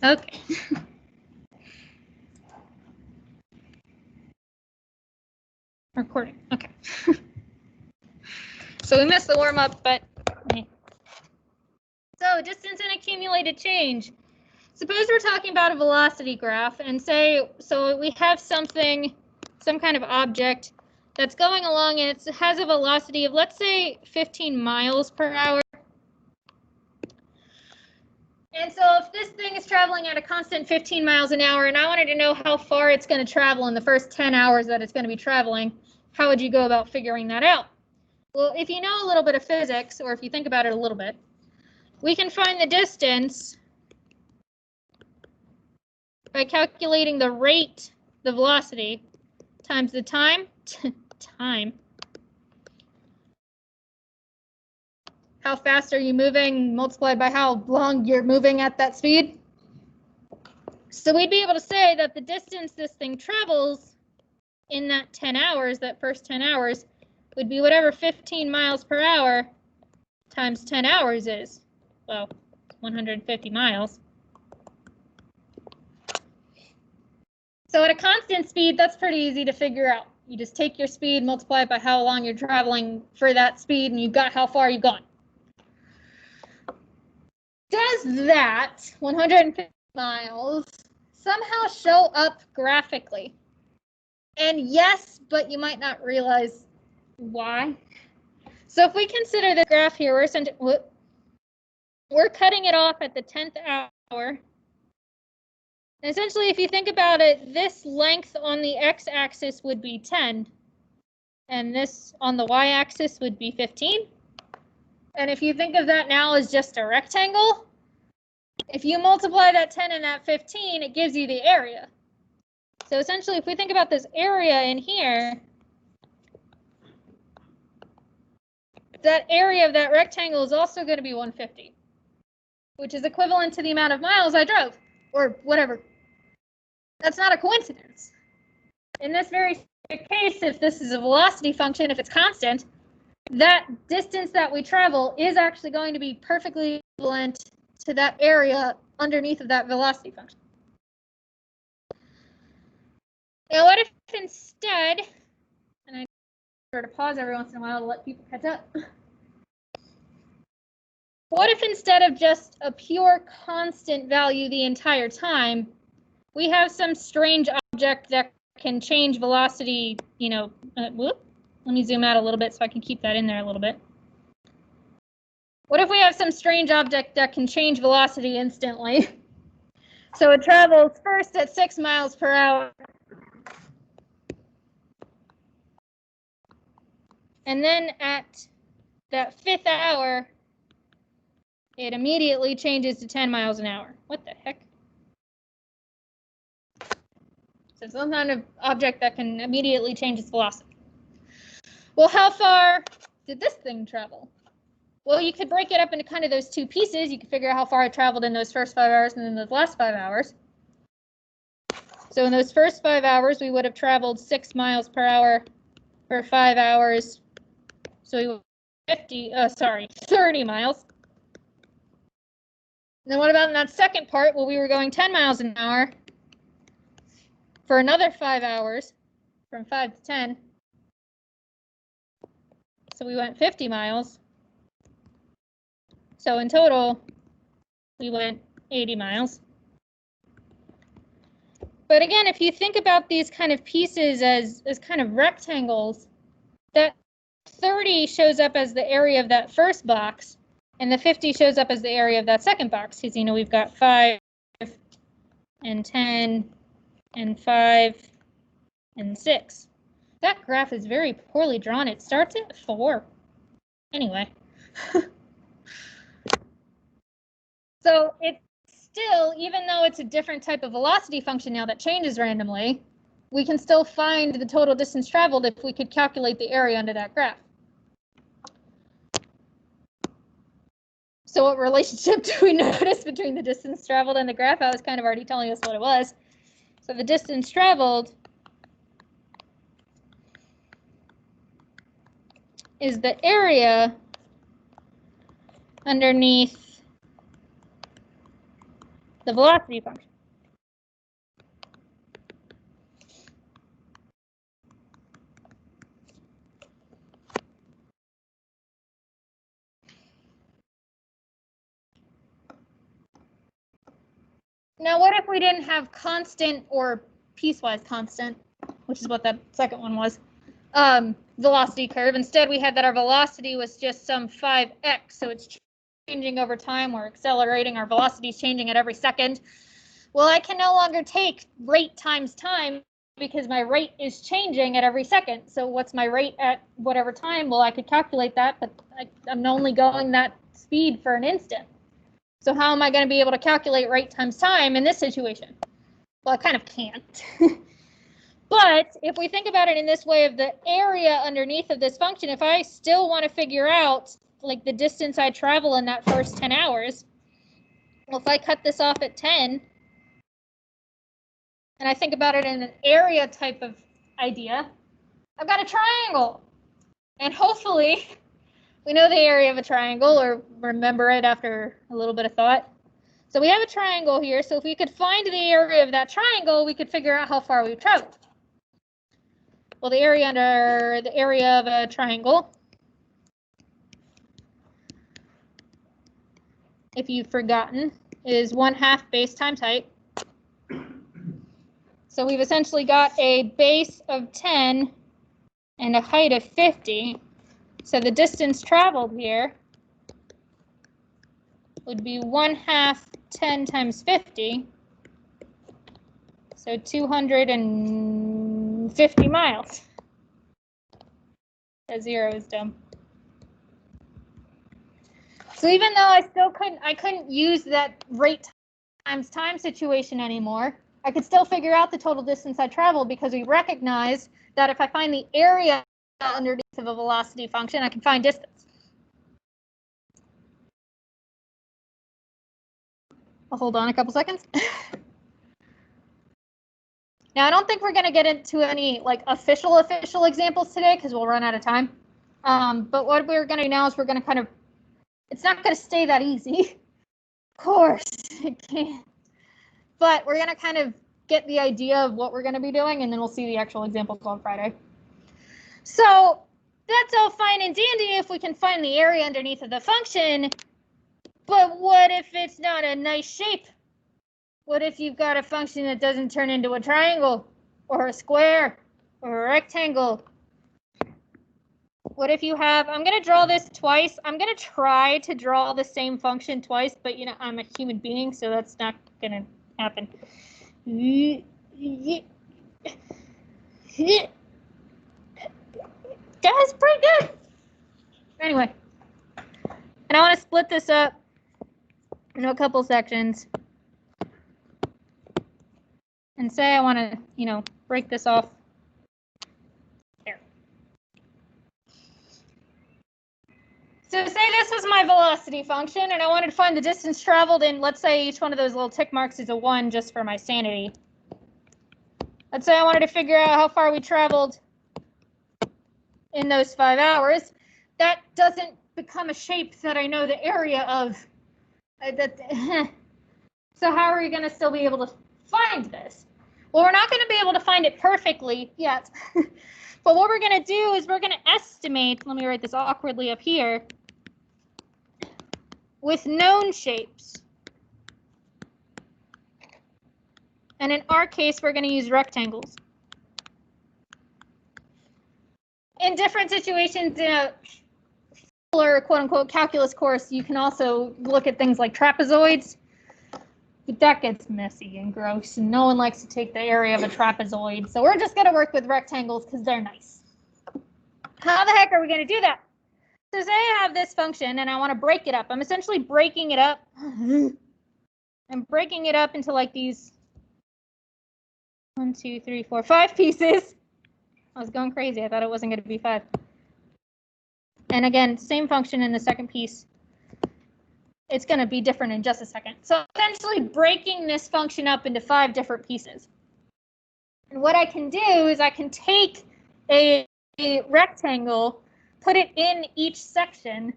Okay. Recording. Okay. So we missed the warm up, but so distance and accumulated change. Suppose we're talking about a velocity graph and say, so we have something, some kind of object that's going along and it has a velocity of, let's say, 15 miles per hour. And so if this thing is traveling at a constant 15 miles an hour and I wanted to know how far it's going to travel in the first 10 hours that it's going to be traveling, how would you go about figuring that out? Well, if you know a little bit of physics, or if you think about it a little bit, we can find the distance by calculating the rate, the velocity, times the time, how fast are you moving, multiplied by how long you're moving at that speed. So we'd be able to say that the distance this thing travels in that 10 hours, that first 10 hours, would be whatever 15 miles per hour times 10 hours is. Well, 150 miles. So at a constant speed, that's pretty easy to figure out. You just take your speed, multiply it by how long you're traveling for that speed, and you've got how far you've gone. Does that 150 miles somehow show up graphically? And yes, but you might not realize why. So if we consider the graph here, we're cutting it off at the 10th hour. And essentially, if you think about it, this length on the x-axis would be 10. And this on the y-axis would be 15. And if you think of that now as just a rectangle, if you multiply that 10 and that 15, it gives you the area. So essentially, if we think about this area in here, that area of that rectangle is also going to be 150, which is equivalent to the amount of miles I drove, or whatever. That's not a coincidence. In this very case, if this is a velocity function, if it's constant, that distance that we travel is actually going to be perfectly equivalent to that area underneath of that velocity function. Now, what if instead, and I sort of pause every once in a while to let people catch up. What if instead of just a pure constant value the entire time, we have some strange object that can change velocity, let me zoom out a little bit so I can keep that in there a little bit. What if we have some strange object that can change velocity instantly? So it travels first at 6 miles per hour. And then at that 5th hour, it immediately changes to 10 miles an hour. What the heck? So some kind of object that can immediately change its velocity. Well, how far did this thing travel? Well, you could break it up into kind of those two pieces. You could figure out how far it traveled in those first 5 hours and then those last 5 hours. So in those first 5 hours, we would have traveled 6 miles per hour for 5 hours. So we would 30 miles. And then what about in that second part? Well, we were going 10 miles an hour for another 5 hours, from 5 to 10. So we went 50 miles. So in total, we went 80 miles. But again, if you think about these kind of pieces as kind of rectangles, that 30 shows up as the area of that first box, and the 50 shows up as the area of that second box, because we've got 5 and 10 and 5 and 6. That graph is very poorly drawn. It starts at 4. Anyway. So it's still, even though it's a different type of velocity function now that changes randomly, we can still find the total distance traveled if we could calculate the area under that graph. So what relationship do we notice between the distance traveled and the graph? I was kind of already telling us what it was. So the distance traveled is the area underneath the velocity function. Now, what if we didn't have constant or piecewise constant, which is what that second one was, velocity curve? Instead, we had that our velocity was just some 5x, so it's changing over time. We're accelerating. Our velocity is changing at every second. Well, I can no longer take rate times time because my rate is changing at every second. So what's my rate at whatever time? Well, I could calculate that, but I'm only going that speed for an instant. So how am I going to be able to calculate rate times time in this situation? Well, I kind of can't. But if we think about it in this way of the area underneath of this function, if I still want to figure out like the distance I travel in that first 10 hours, well, if I cut this off at 10, and I think about it in an area type of idea, I've got a triangle. And hopefully we know the area of a triangle or remember it after a little bit of thought. So we have a triangle here. So if we could find the area of that triangle, we could figure out how far we've traveled. Well, the area under the area of a triangle, if you've forgotten, is 1/2 base times height. So we've essentially got a base of 10 and a height of 50. So the distance traveled here would be 1/2 10 times 50. So 250 miles. That 0 is dumb. So even though I couldn't use that rate times time situation anymore, I could still figure out the total distance I traveled because we recognize that if I find the area underneath of a velocity function, I can find distance. I'll hold on a couple seconds. Now, I don't think we're going to get into any like official examples today because we'll run out of time. But what we're going to do now is we're going to kind of, it's not going to stay that easy. Of course, it can't. But we're going to kind of get the idea of what we're going to be doing, and then we'll see the actual examples on Friday. So that's all fine and dandy if we can find the area underneath of the function. But what if it's not a nice shape? What if you've got a function that doesn't turn into a triangle or a square or a rectangle? What if you have, I'm going to draw this twice. I'm going to try to draw the same function twice, but you know, I'm a human being, so that's not going to happen. That's pretty good. Anyway, and I want to split this up into a couple sections. And say I want to, you know, break this off there. So say this was my velocity function and I wanted to find the distance traveled in, let's say each one of those little tick marks is a 1 just for my sanity. Let's say I wanted to figure out how far we traveled in those 5 hours. That doesn't become a shape that I know the area of. So how are you going to still be able to find this? Well, we're not going to be able to find it perfectly yet. But what we're going to do is we're going to estimate, let me write this awkwardly up here, with known shapes. And in our case, we're going to use rectangles. In different situations in a or quote-unquote calculus course, you can also look at things like trapezoids. But that gets messy and gross, and no one likes to take the area of a trapezoid. So we're just going to work with rectangles because they're nice. How the heck are we going to do that? So say I have this function and I want to break it up. I'm essentially breaking it up. I'm breaking it up into like these 1, 2, 3, 4, 5 pieces. I was going crazy. I thought it wasn't going to be 5. And again, same function in the second piece. It's going to be different in just a second. So essentially breaking this function up into 5 different pieces. And what I can do is I can take a rectangle, put it in each section,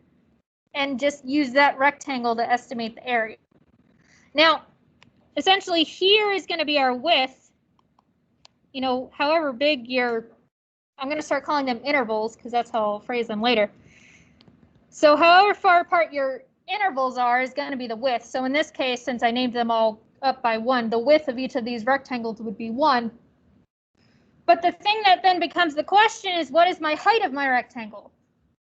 and just use that rectangle to estimate the area. Now, essentially here is going to be our width. You know, however big your, I'm going to start calling them intervals because that's how I'll phrase them later. So however far apart your intervals are is going to be the width. So in this case, since I named them all up by 1, the width of each of these rectangles would be 1. But the thing that then becomes the question is, what is my height of my rectangle?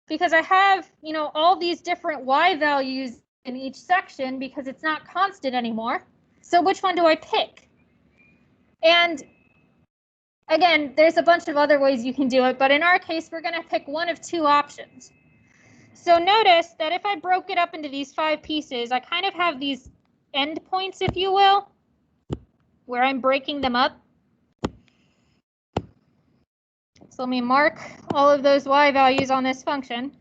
Because I have, you know, all these different y values in each section because it's not constant anymore. So which one do I pick? And again, there's a bunch of other ways you can do it, but in our case, we're going to pick one of 2 options. So notice that if I broke it up into these 5 pieces, I kind of have these endpoints, if you will, where I'm breaking them up. So let me mark all of those y values on this function.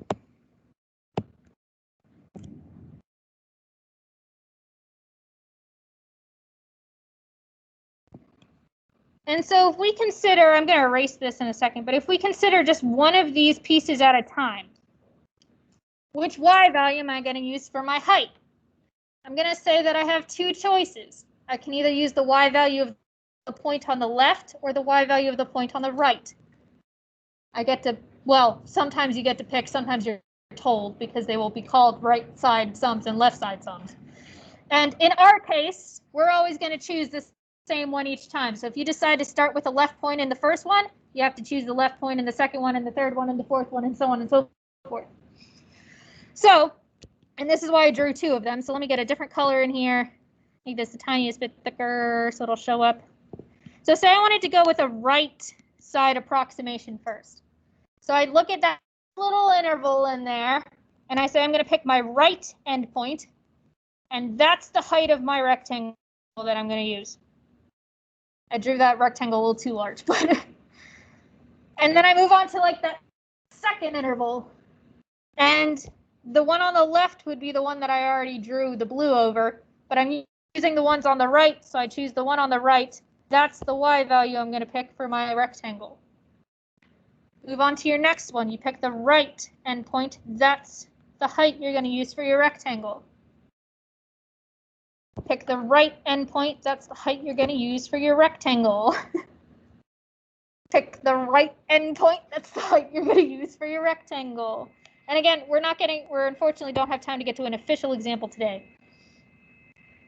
And so if we consider, I'm going to erase this in a second, but if we consider just one of these pieces at a time, which y value am I going to use for my height? I'm going to say that I have 2 choices. I can either use the y value of the point on the left or the y value of the point on the right. I get to, well, sometimes you get to pick, sometimes you're told because they will be called right side sums and left side sums. And in our case, we're always going to choose the same one each time. So if you decide to start with a left point in the first one, you have to choose the left point in the second one and the third one and the fourth one and so on and so forth. So, and this is why I drew 2 of them. So let me get a different color in here. Make this the tiniest bit thicker so it'll show up. So say I wanted to go with a right side approximation first. So I'd look at that little interval in there and I say I'm going to pick my right endpoint, and that's the height of my rectangle that I'm going to use. I drew that rectangle a little too large, but and then I move on to like that second interval, and the one on the left would be the one that I already drew the blue over, but I'm using the ones on the right, so I choose the one on the right. That's the y value I'm going to pick for my rectangle. Move on to your next one. You pick the right endpoint. That's the height you're going to use for your rectangle. Pick the right endpoint. That's the height you're going to use for your rectangle. Pick the right endpoint. That's the height you're going to use for your rectangle. And again, we're unfortunately don't have time to get to an official example today.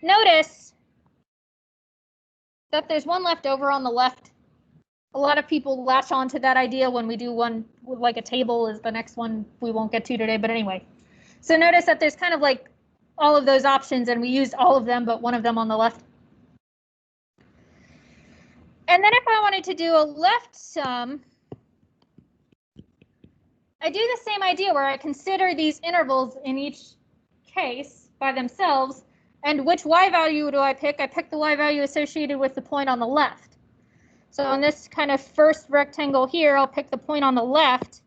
Notice that there's one left over on the left. A lot of people latch on to that idea when we do one, like a table is the next one we won't get to today, but anyway. So notice that there's kind of like all of those options, and we used all of them, but one of them on the left. And then if I wanted to do a left sum, I do the same idea where I consider these intervals in each case by themselves, and which y value do I pick? I pick the y value associated with the point on the left. So in this kind of first rectangle here, I'll pick the point on the left,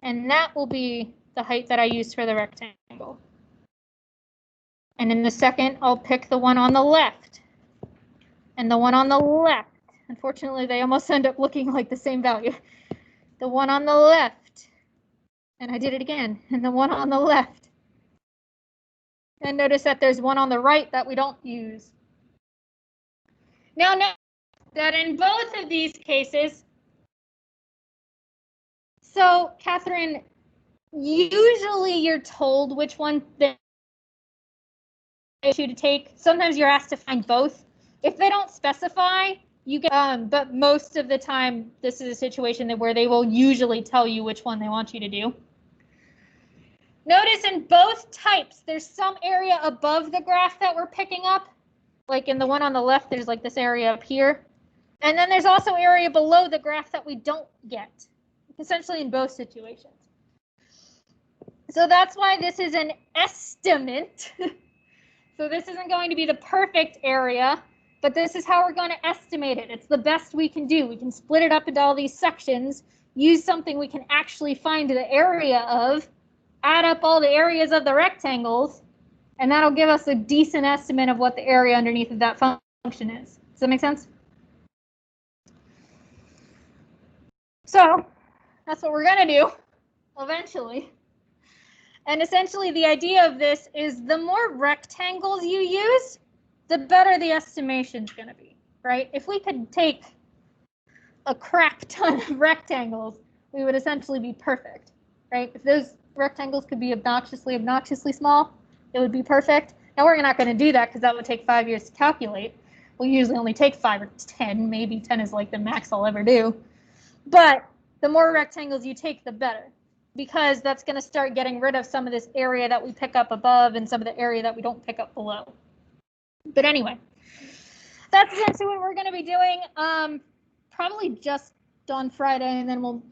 and that will be the height that I use for the rectangle. And in the second, I'll pick the one on the left and the one on the left. Unfortunately, they almost end up looking like the same value. The one on the left, and I did it again, and the one on the left. And notice that there's one on the right that we don't use. Now, note that in both of these cases, so Catherine, usually you're told which one they you to take. Sometimes you're asked to find both. If they don't specify, you get, but most of the time, this is a situation where they will usually tell you which one they want you to do. Notice in both types, there's some area above the graph that we're picking up. Like in the one on the left, there's like this area up here. And then there's also area below the graph that we don't get, essentially in both situations. So that's why this is an estimate. So this isn't going to be the perfect area, but this is how we're going to estimate it. It's the best we can do. We can split it up into all these sections, use something we can actually find the area of, add up all the areas of the rectangles, and that'll give us a decent estimate of what the area underneath of that function is. Does that make sense? So that's what we're going to do eventually. And essentially the idea of this is the more rectangles you use, the better the estimation's going to be, right? If we could take a crap ton of rectangles, we would essentially be perfect, right? If those rectangles could be obnoxiously small, it would be perfect. Now, we're not going to do that because that would take 5 years to calculate. We usually only take 5 or 10. Maybe 10 is like the max I'll ever do. But the more rectangles you take, the better, because that's going to start getting rid of some of this area that we pick up above and some of the area that we don't pick up below. But anyway, that's essentially what we're going to be doing. Probably just on Friday, and then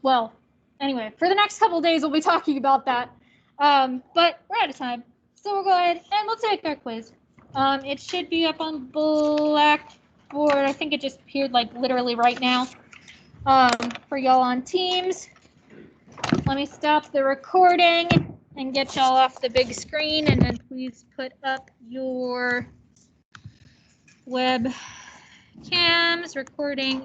anyway, for the next couple of days, we'll be talking about that. But we're out of time. So we'll go ahead and we'll take our quiz. It should be up on Blackboard. I think it just appeared like literally right now. For y'all on Teams. Let me stop the recording and get y'all off the big screen, and then please put up your web cams recording.